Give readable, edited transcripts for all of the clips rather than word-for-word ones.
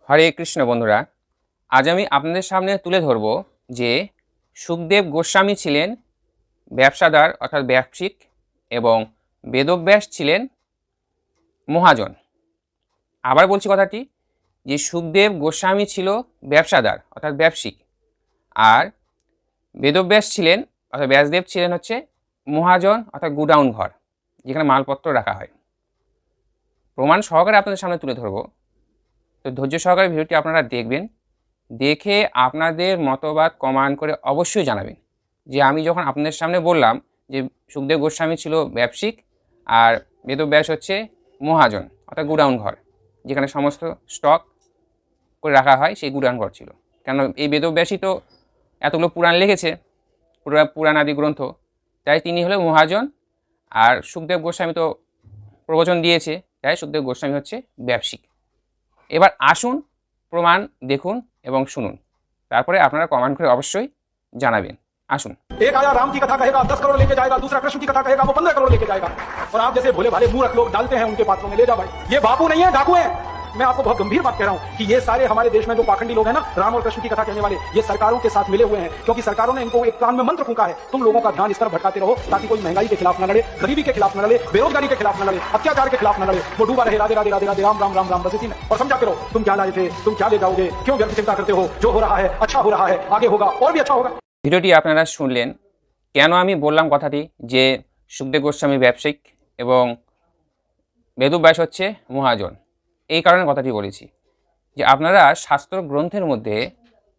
হরে কৃষ্ণ বন্ধুরা, আজ আমি আপনাদের সামনে তুলে ধরব যে সুখদেব গোস্বামী ছিলেন ব্যবসাদার অর্থাৎ ব্যবসায়িক এবং বেদব্যাস ছিলেন মহাজন। আবার বলছি কথাটি, যে সুখদেব গোস্বামী ছিল ব্যবসাদার অর্থাৎ ব্যবসায়িক, আর বেদব্যাস ছিলেন অর্থাৎ ব্যাসদেব ছিলেন হচ্ছে মহাজন অর্থাৎ গুডাউন ঘর, যেখানে মালপত্র রাখা হয়। প্রমাণ সহকারে আপনাদের সামনে তুলে ধরব। তো ধৈর্য সহকারে ভিডিওটি আপনারা দেখবেন, দেখে আপনাদের মতবাদ কমেন্ট করে অবশ্যই জানাবেন। যে আমি যখন আপনাদের সামনে বললাম যে সুখদেব গোস্বামী ছিল ব্যবসায়িক আর বেদব্যাস হচ্ছে মহাজন অর্থাৎ গুডাউন ঘর, যেখানে সমস্ত স্টক করে রাখা হয়, সেই গুডাউন ঘর ছিল। কেন এই বেদব্যাসই তো এতগুলো পুরাণ লিখেছে, পুরাণ আদি গ্রন্থ, তাই তিনি হলো মহাজন। আর সুখদেব গোস্বামী তো প্রবচন দিয়েছে, তাই সুখদেব গোস্বামী হচ্ছে ব্যবসায়িক। এবার আসুন প্রমাণ দেখুন এবং শুনুন, তারপরে আপনারা কমেন্ট করে অবশ্যই জানাবেন। আসুन। एक आया राम की कथा कहेगा 10 करोड़ लेके जाएगा, दूसरा कृष्ण की कथा कहेगा वो 15 करोड़ लेके जाएगा, और आप जैसे भोले भाले मूर्ख लोग डालते हैं उनके पात्रों में, ले जा भाई। ये बापू नहीं है, डाकू है। मैं आपको बहुत गंभीर बात कह रहा हूं कि ये सारे हमारे देश में जो पाखंडी लोग हैं ना, राम और कृष्ण की कथा कहने वाले, ये सरकारों के साथ मिले हुए हैं, क्योंकि सरकारों ने इनको एक कान में मंत्र फूंका है, तुम लोगों का ध्यान इस तरफ भटकाते रहो ताकि कोई महंगाई के खिलाफ न लड़े, गरीबी के खिलाफ न लड़े, बेरोजगारी के खिलाफ न लड़े, अत्याचार के खिलाफ न लड़े। वो डूबा रहे राधे राधे राधे राधे राम राम राम राम बस इसी में। और समझाते रहो तुम क्या लाए थे, तुम क्या ले जाओगे, क्यों व्यर्थ चिंता करते हो, जो हो रहा है अच्छा हो रहा है, आगे होगा और भी अच्छा होगा। ভিডিওটি আপনারা শুনলেন। কেন আমি বললাম কথাটি যে সুখদেব গোস্বামী ব্যবসায়িক এবং বেদব্যাস হচ্ছে মহাজন, এই কারণে কথাটি বলেছি যে আপনারা শাস্ত্র গ্রন্থের মধ্যে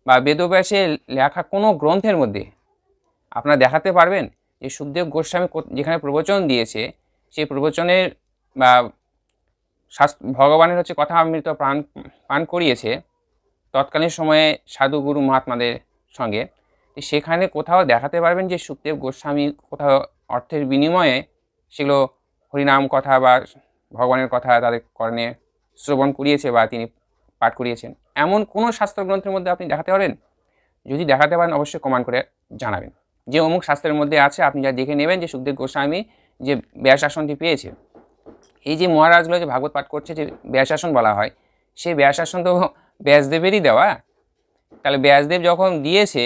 বা বেদব্যাসের লেখা কোনো গ্রন্থের মধ্যে আপনারা দেখাতে পারবেন যে সুখদেব গোস্বামী যেখানে প্রবচন দিয়েছে, সেই প্রবচনের বা ভগবানের হচ্ছে কথা অমৃত পান করিয়েছে তৎকালীন সময়ে সাধু গুরু মহাত্মাদের সঙ্গে, সেখানে কোথাও দেখাতে পারবেন যে সুখদেব গোস্বামী কোথাও অর্থের বিনিময়ে সেগুলো হরিনাম কথা বা ভগবানের কথা তাদের কর্ণে শ্রবণ করিয়েছে বা তিনি পাঠ করিয়েছেন, এমন কোনো শাস্ত্রগ্রন্থের মধ্যে আপনি দেখাতে পারেন? যদি দেখাতে পারেন অবশ্যই কমেন্ট করে জানাবেন যে অমুক শাস্ত্রের মধ্যে আছে। আপনি যা দেখে নেবেন যে সুখদেব গোস্বামী যে ব্যাস আসনটি পেয়েছে, এই যে মহারাজগুলো যে ভাগবত পাঠ করছে যে ব্যাস আসন বলা হয়, সেই ব্যাস আসন তো ব্যাসদেবেরই দেওয়া। তাহলে ব্যাসদেব যখন দিয়েছে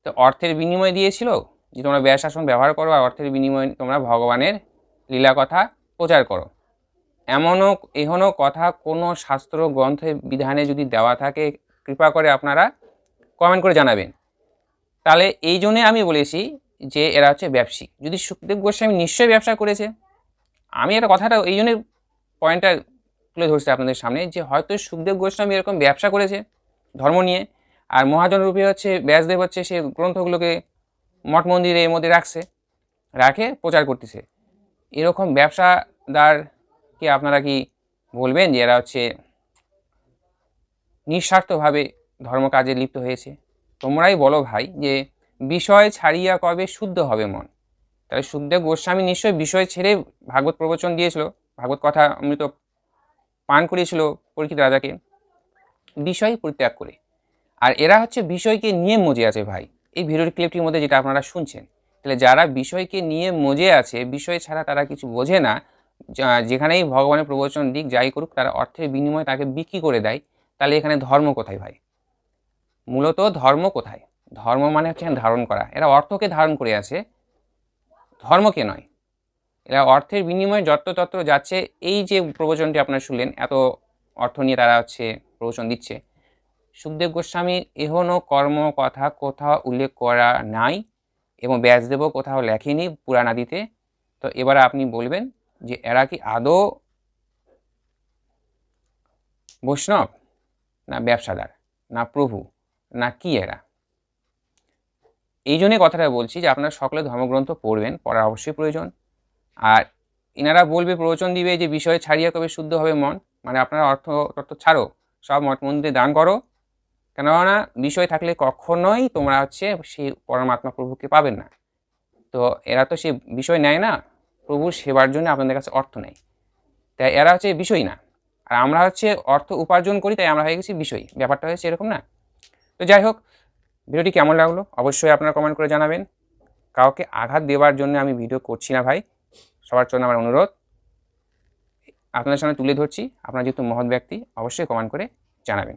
তো অর্থের বিনিময়ে দিয়েছিল যে তোমরা ব্যাস আসন ব্যবহার করো আর অর্থের বিনিময়ে তোমরা ভগবানের লীলা কথা প্রচার করো। এখনও কথা কোনো শাস্ত্র গ্রন্থে বিধানে যদি দেওয়া থাকে, কৃপা করে আপনারা কমেন্ট করে জানাবেন। তাহলে এই জন্যে আমি বলেছি যে এরা হচ্ছে ব্যবসায়িক। যদি সুখদেব গোস্বামী নিশ্চয়ই ব্যবসা করেছে, আমি এটা কথাটা এই জন্যে পয়েন্টটা তুলে ধরছি আপনাদের সামনে যে হয়তো সুখদেব গোস্বামী এরকম ব্যবসা করেছে ধর্ম নিয়ে, আর মহাজন রূপী হচ্ছে ব্যাসদেব হচ্ছে সেই গ্রন্থগুলোকে মঠ মন্দিরে এর মধ্যে রাখে প্রচার করতেছে। এরকম ব্যবসাদারকে আপনারা কি বলবেন যে এরা হচ্ছে নিঃস্বার্থভাবে ধর্ম কাজে লিপ্ত হয়েছে? তোমরাই বলো ভাই যে বিষয় ছাড়িয়া কবে শুদ্ধ হবে মন। তাহলে সুখদেব গোস্বামী নিশ্চয়ই বিষয় ছেড়ে ভাগবত প্রবচন দিয়েছিল, ভাগবত কথা অমৃত পান করিয়েছিল পরীক্ষিত রাজাকে, বিষয় পরিত্যাগ করে। আর এরা হচ্ছে বিষয়কে নিয়ে মজে আছে ভাই, এই ভিডিওর ক্লিপটির মধ্যে যেটা আপনারা শুনছেন। তাহলে যারা বিষয়কে নিয়ে মজে আছে, বিষয় ছাড়া তারা কিছু বোঝে না, যেখানেই ভগবানের প্রবচন দিক যাই করুক তারা অর্থের বিনিময়ে তাকে বিক্রি করে দেয়, তাহলে এখানে ধর্ম কোথায় ভাই? মূলত ধর্ম কোথায়? ধর্ম মানে হচ্ছে ধারণ করা। এরা অর্থকে ধারণ করে আছে, ধর্মকে নয়। এরা অর্থের বিনিময়ে যত্রতত্র যাচ্ছে। এই যে প্রবচনটি আপনারা শুনলেন, এত অর্থ নিয়ে তারা হচ্ছে প্রবচন দিচ্ছে। সুখদেব গোস্বামী এখনও কর্ম কথা কোথাও উল্লেখ করা নাই এবং ব্যাসদেবও কোথাও লেখেনি পুরাণ আদিতে। তো এবার আপনি বলবেন যে এরা কি আদৌ বৈষ্ণব না ব্যবসাদার না প্রভু না কি এরা? এই জন্যই কথাটা বলছি যে আপনারা সকলে ধর্মগ্রন্থ পড়বেন, পড়ার অবশ্যই প্রয়োজন। আর এনারা বলবে প্রবচন দিবে যে বিষয় ছাড়িয়া কবে শুদ্ধ হবে মন, মানে আপনারা অর্থ তত্ত্ব ছাড়ো, সব মঠ মন্দিরে দান করো, কেননা বিষয় থাকলে কখনোই তোমরা হচ্ছে সেই পরমাত্মা প্রভুকে পাবেন না। তো এরা তো সে বিষয় নেয় না, প্রভুর সেবার জন্য আপনাদের কাছে অর্থ নেয়, তাই এরা হচ্ছে বিষয় না। আর আমরা হচ্ছে অর্থ উপার্জন করি, তাই আমরা হয়ে গেছি বিষয়। ব্যাপারটা হচ্ছে এরকম না? তো যাই হোক, ভিডিওটি কেমন লাগলো অবশ্যই আপনারা কমেন্ট করে জানাবেন। কাউকে আঘাত দেওয়ার জন্য আমি ভিডিও করছি না ভাই, সবার জন্য আমার অনুরোধ, আপনাদের সামনে তুলে ধরছি। আপনারা যেহেতু মহৎ ব্যক্তি, অবশ্যই কমেন্ট করে জানাবেন।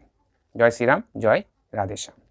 জয় শ্রীরাম, জয় রাধেশ্যাম।